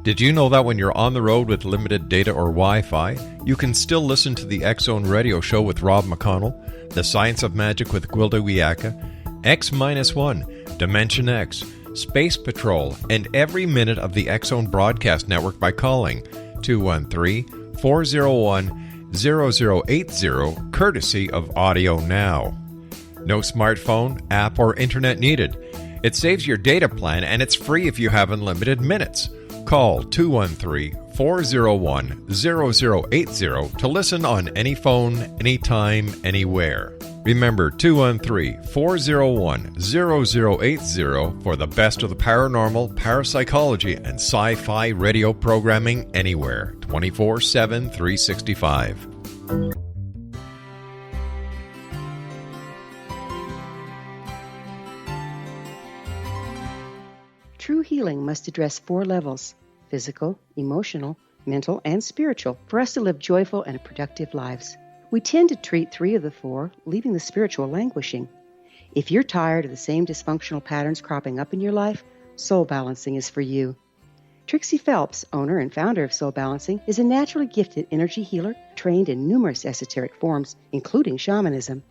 Did you know that when you're on the road with limited data or Wi-Fi, you can still listen to the X-Zone Radio Show with Rob McConnell, The Science of Magic with Gwilda Wiyaka, X-1, Dimension X, Space Patrol, and every minute of the X-Zone Broadcast Network by calling 213-401-0080, courtesy of Audio Now. No smartphone, app, or internet needed. It saves your data plan, and it's free if you have unlimited minutes. Call 213-401-0080 to listen on any phone, anytime, anywhere. Remember, 213-401-0080 for the best of the paranormal, parapsychology, and sci-fi radio programming anywhere, 24/7, 365. True healing must address 4 levels: physical, emotional, mental, and spiritual, for us to live joyful and productive lives. We tend to treat 3 of the 4, leaving the spiritual languishing. If you're tired of the same dysfunctional patterns cropping up in your life, Soul Balancing is for you. Trixie Phelps, owner and founder of Soul Balancing, is a naturally gifted energy healer trained in numerous esoteric forms, including shamanism.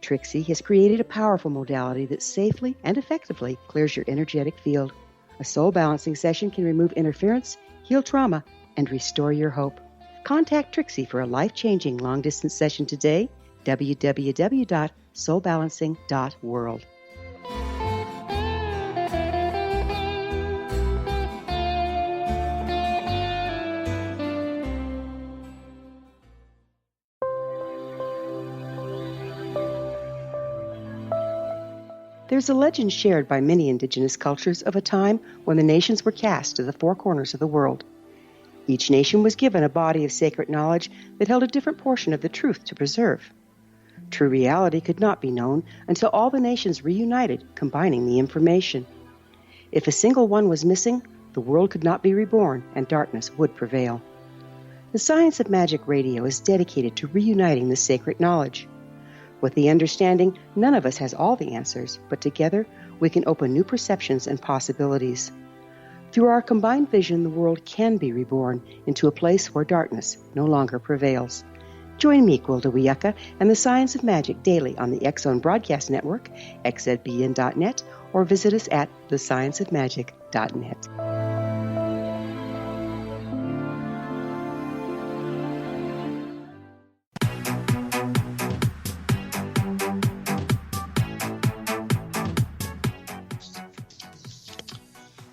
Trixie has created a powerful modality that safely and effectively clears your energetic field. A Soul Balancing session can remove interference, heal trauma, and restore your hope. Contact Trixie for a life-changing long-distance session today, www.soulbalancing.world. There's a legend shared by many indigenous cultures of a time when the nations were cast to the 4 corners of the world. Each nation was given a body of sacred knowledge that held a different portion of the truth to preserve. True reality could not be known until all the nations reunited, combining the information. If a single one was missing, the world could not be reborn and darkness would prevail. The Science of Magic Radio is dedicated to reuniting the sacred knowledge. With the understanding, none of us has all the answers, but together we can open new perceptions and possibilities. Through our combined vision, the world can be reborn into a place where darkness no longer prevails. Join me, Gwilda Wiyaka, and the Science of Magic daily on the X-Zone Broadcast Network, xzbn.net, or visit us at thescienceofmagic.net.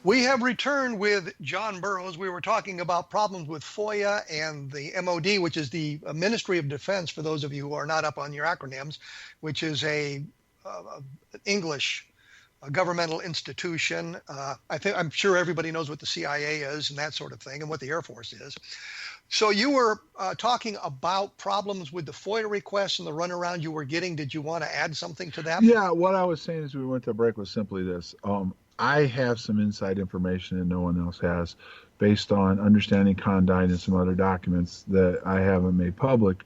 We have returned with John Burroughs. We were talking about problems with FOIA and the MOD, which is the Ministry of Defense, for those of you who are not up on your acronyms, which is a English governmental institution. I'm sure everybody knows what the CIA is and that sort of thing, and what the Air Force is. So you were talking about problems with the FOIA requests and the runaround you were getting. Did you want to add something to that? Yeah, what I was saying as we went to break was simply this. I have some inside information that no one else has, based on understanding Condyne and some other documents that I haven't made public.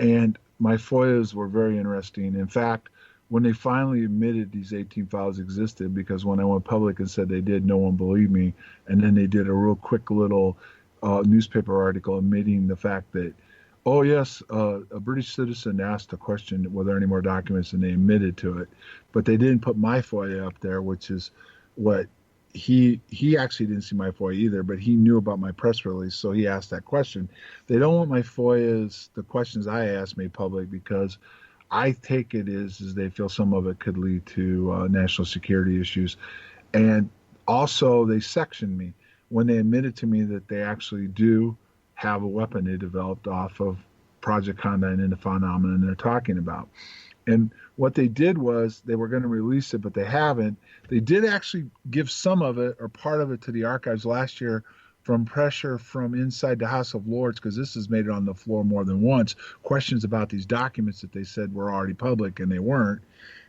And my FOIAs were very interesting. In fact, when they finally admitted these 18 files existed, because when I went public and said they did, no one believed me. And then they did a real quick little newspaper article admitting the fact that, oh yes, a British citizen asked a question, were there any more documents, and they admitted to it. But they didn't put my FOIA up there, which is what he actually didn't see my FOIA either, but he knew about my press release, so he asked that question. They don't want my FOIAs, the questions I asked, made public, because I take it is they feel some of it could lead to national security issues. And also they sectioned me when they admitted to me that they actually do have a weapon they developed off of Project Condign and the phenomenon they're talking about. And what they did was they were going to release it, but they haven't. They did actually give some of it or part of it to the archives last year from pressure from inside the House of Lords, because this has made it on the floor more than once, questions about these documents that they said were already public and they weren't.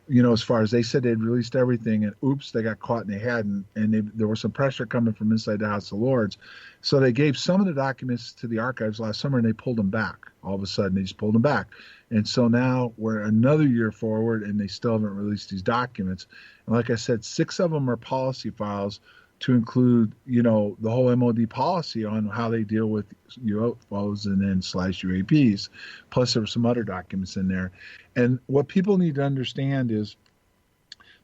As far as they said they'd released everything, and oops, they got caught and they hadn't, and there was some pressure coming from inside the House of Lords. So they gave some of the documents to the archives last summer, and they pulled them back. All of a sudden, they just pulled them back. And so now we're another year forward, and they still haven't released these documents. And like I said, 6 of them are policy files to include, the whole MOD policy on how they deal with UFOs and then /UAPs. Plus, there were some other documents in there. And what people need to understand is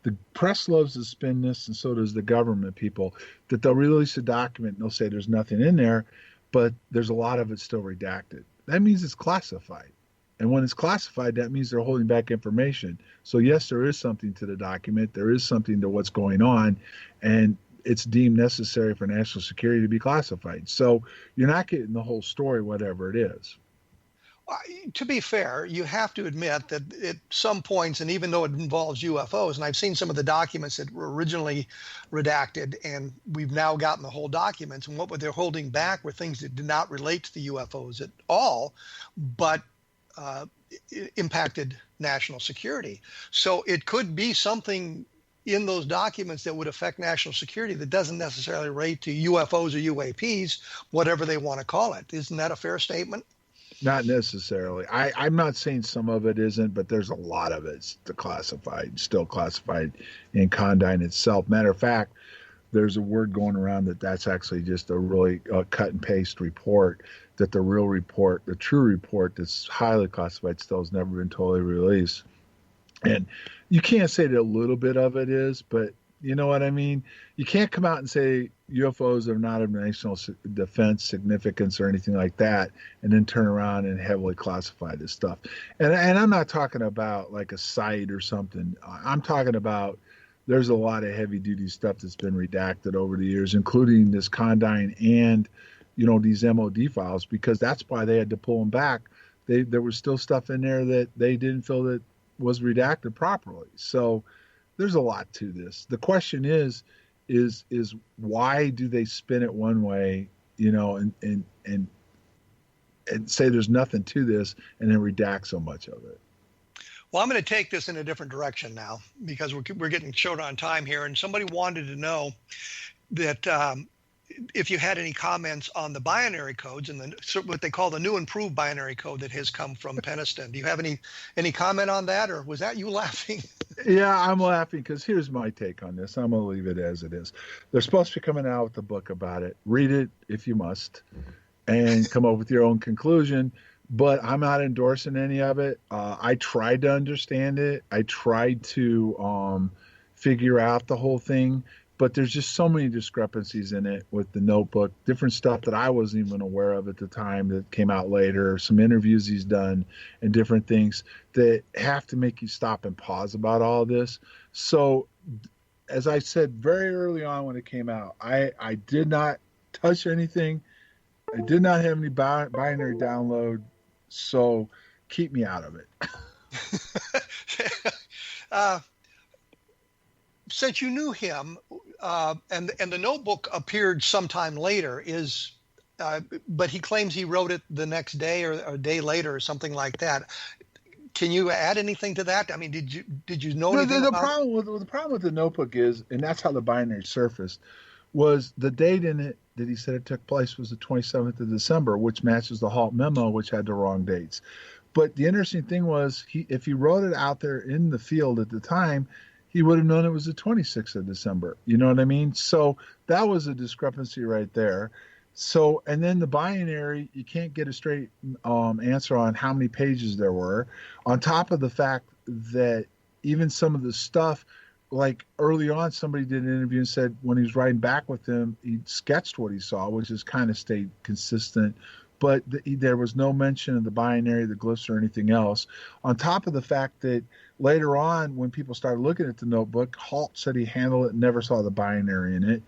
the press loves to spin this, and so does the government people, that they'll release a document and they'll say there's nothing in there, but there's a lot of it still redacted. That means it's classified. And when it's classified, that means they're holding back information. So yes, there is something to the document. There is something to what's going on. And it's deemed necessary for national security to be classified. So you're not getting the whole story, whatever it is. To be fair, you have to admit that at some points, and even though it involves UFOs, and I've seen some of the documents that were originally redacted, and we've now gotten the whole documents, and what they're holding back were things that did not relate to the UFOs at all, but impacted national security. So it could be something in those documents that would affect national security that doesn't necessarily relate to UFOs or UAPs, whatever they want to call it. Isn't that a fair statement? Not necessarily. I'm not saying some of it isn't, but there's a lot of it still classified in Condign itself. Matter of fact, there's a word going around that's actually just a really cut and paste report, that the real report, the true report that's highly classified, still has never been totally released. And you can't say that a little bit of it is, but you know what I mean? You can't come out and say UFOs are not of national defense significance or anything like that, and then turn around and heavily classify this stuff. And I'm not talking about like a site or something. I'm talking about there's a lot of heavy-duty stuff that's been redacted over the years, including this Condign and, these MOD files, because that's why they had to pull them back. There was still stuff in there that they didn't feel that was redacted properly. So there's a lot to this. The question is why do they spin it one way, and say there's nothing to this, and then redact so much of it? Well, I'm going to take this in a different direction now, because we're getting short on time here, and somebody wanted to know that if you had any comments on the binary codes and what they call the new improved binary code that has come from Penniston. Do you have any comment on that, or was that you laughing? Yeah, I'm laughing because here's my take on this. I'm going to leave it as it is. They're supposed to be coming out with a book about it. Read it if you must and come up with your own conclusion. But I'm not endorsing any of it. I tried to understand it. I tried to figure out the whole thing. But there's just so many discrepancies in it with the notebook, different stuff that I wasn't even aware of at the time that came out later, some interviews he's done and different things that have to make you stop and pause about all of this. So as I said very early on when it came out, I did not touch anything. I did not have any binary download. So keep me out of it. Since you knew him, and the notebook appeared sometime later, but he claims he wrote it the next day or a day later or something like that. Can you add anything to that? I mean, did you know anything about the problem with the notebook is, and that's how the binary surfaced, was the date in it that he said it took place was the 27th of December, which matches the Halt memo, which had the wrong dates. But the interesting thing was, if he wrote it out there in the field at the time, he would have known it was the 26th of December. You know what I mean? So that was a discrepancy right there. So, and then the binary, you can't get a straight answer on how many pages there were, on top of the fact that even some of the stuff, like early on, somebody did an interview and said when he was writing back with him, he sketched what he saw, which is kind of stayed consistent. But there was no mention of the binary, the glyphs, or anything else. On top of the fact that later on, when people started looking at the notebook, Halt said he handled it and never saw the binary in it.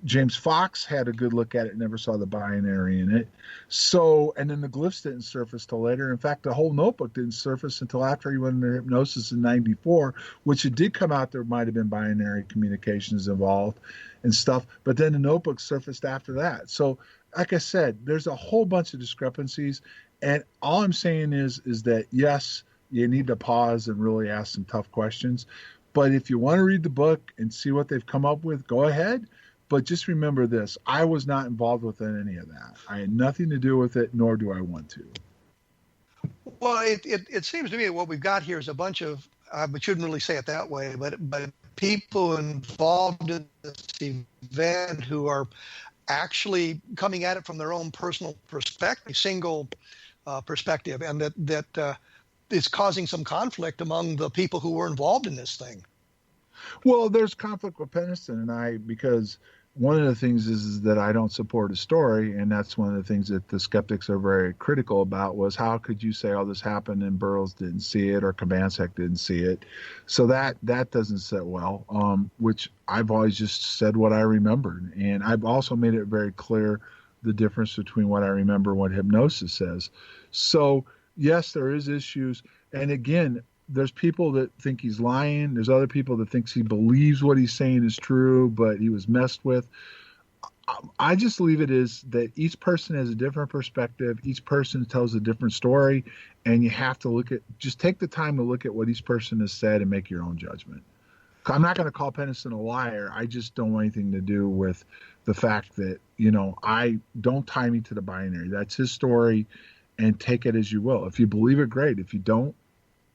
James Fox had a good look at it, never saw the binary in it. So, and then the glyphs didn't surface till later. In fact, the whole notebook didn't surface until after he went into hypnosis in '94, which it did come out there might have been binary communications involved and stuff. But then the notebook surfaced after that. So, like I said, there's a whole bunch of discrepancies. And all I'm saying is that, yes, you need to pause and really ask some tough questions. But if you want to read the book and see what they've come up with, go ahead. But just remember this, I was not involved with any of that. I had nothing to do with it, nor do I want to. Well, it seems to me what we've got here is a bunch of, I shouldn't really say it that way, but people involved in this event who are actually coming at it from their own personal perspective, single perspective, and that is causing some conflict among the people who were involved in this thing. Well, there's conflict with Penniston and I, because one of the things is that I don't support a story, and that's one of the things that the skeptics are very critical about, was how could you say all this happened and Burroughs didn't see it or Kabansek didn't see it? So that doesn't sit well, which I've always just said what I remembered. And I've also made it very clear the difference between what I remember and what hypnosis says. So yes, there is issues. And again, there's people that think he's lying. There's other people that thinks he believes what he's saying is true, but he was messed with. I just leave it as that each person has a different perspective. Each person tells a different story, and you have to just take the time to look at what each person has said and make your own judgment. I'm not going to call Penniston a liar. I just don't want anything to do with the fact that, I don't tie me to the binary. That's his story, and take it as you will. If you believe it, great. If you don't,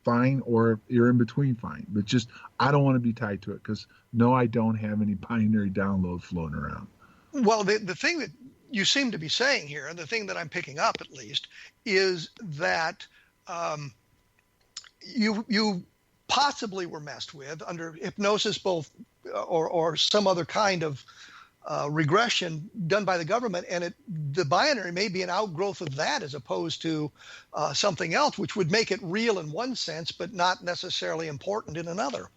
fine, or if you're in between, fine. But just, I don't want to be tied to it, because no, I don't have any binary download floating around. Well, the thing that you seem to be saying here, and the thing that I'm picking up at least, is that you possibly were messed with under hypnosis, both or some other kind of regression done by the government, and the binary may be an outgrowth of that as opposed to something else, which would make it real in one sense, but not necessarily important in another.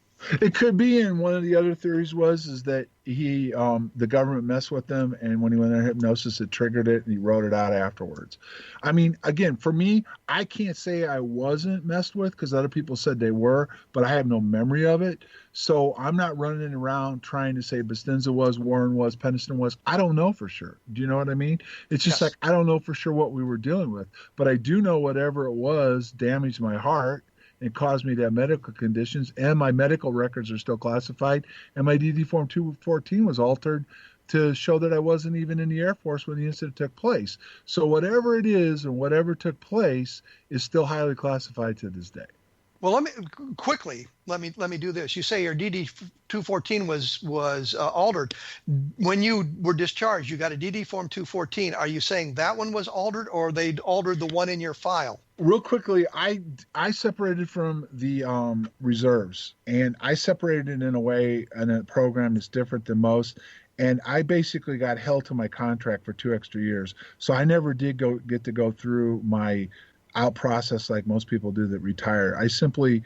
It could be, and one of the other theories is that the government messed with him, and when he went into hypnosis, it triggered it, and he wrote it out afterwards. I mean, again, for me, I can't say I wasn't messed with, because other people said they were, but I have no memory of it. So I'm not running around trying to say Bustinza was, Warren was, Penniston was. I don't know for sure. Do you know what I mean? It's just like, I don't know for sure what we were dealing with, but I do know whatever it was damaged my heart and caused me to have medical conditions, and my medical records are still classified, and my DD Form 214 was altered to show that I wasn't even in the Air Force when the incident took place. So whatever it is and whatever took place is still highly classified to this day. Well, let me do this. You say your DD 214 was altered. When you were discharged, you got a DD Form 214. Are you saying that one was altered, or they altered the one in your file? Real quickly, I separated from the reserves, and I separated in a way in a program that's different than most. And I basically got held to my contract for 2 extra years. So I never did get to go through my out process like most people do that retire. I simply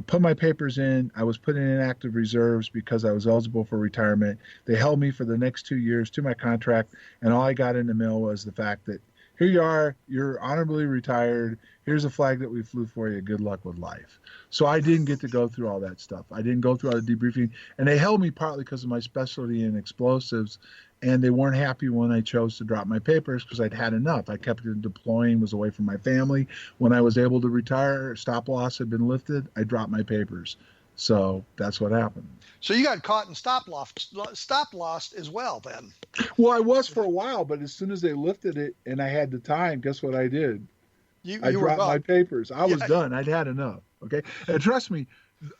put my papers in. I was put in inactive reserves because I was eligible for retirement. They held me for the next 2 years to my contract, and all I got in the mail was the fact that here you are, you're honorably retired. Here's a flag that we flew for you. Good luck with life. So I didn't get to go through all that stuff. I didn't go through all the debriefing, and they held me partly because of my specialty in explosives. And they weren't happy when I chose to drop my papers because I'd had enough. I kept deploying, was away from my family. When I was able to retire, stop loss had been lifted, I dropped my papers. So that's what happened. So you got caught in stop loss as well then? Well, I was for a while, but as soon as they lifted it and I had the time, guess what I did? I dropped my papers. I was done. I'd had enough. Okay. And trust me,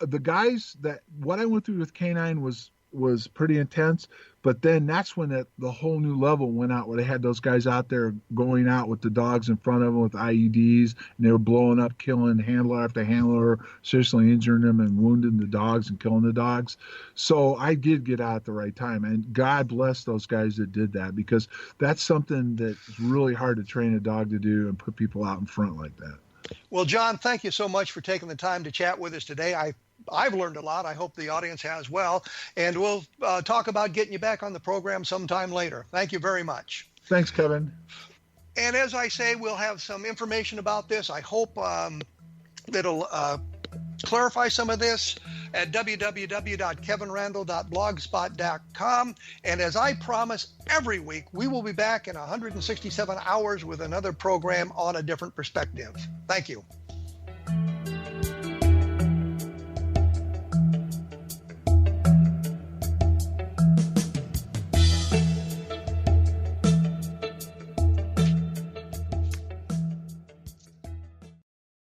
the guys what I went through with K9 was pretty intense, but then that's when the whole new level went out, where they had those guys out there going out with the dogs in front of them with IEDs, and they were blowing up, killing handler after handler, seriously injuring them and wounding the dogs and killing the dogs. So I did get out at the right time, and God bless those guys that did that, because that's something that's really hard to train a dog to do and put people out in front like that. Well, John, thank you so much for taking the time to chat with us today. I I've learned a lot. I hope the audience has well. And we'll talk about getting you back on the program sometime later. Thank you very much. Thanks, Kevin. And as I say, we'll have some information about this. I hope that'll clarify some of this at www.kevinrandle.blogspot.com. And as I promise every week, we will be back in 167 hours with another program on a different perspective. Thank you.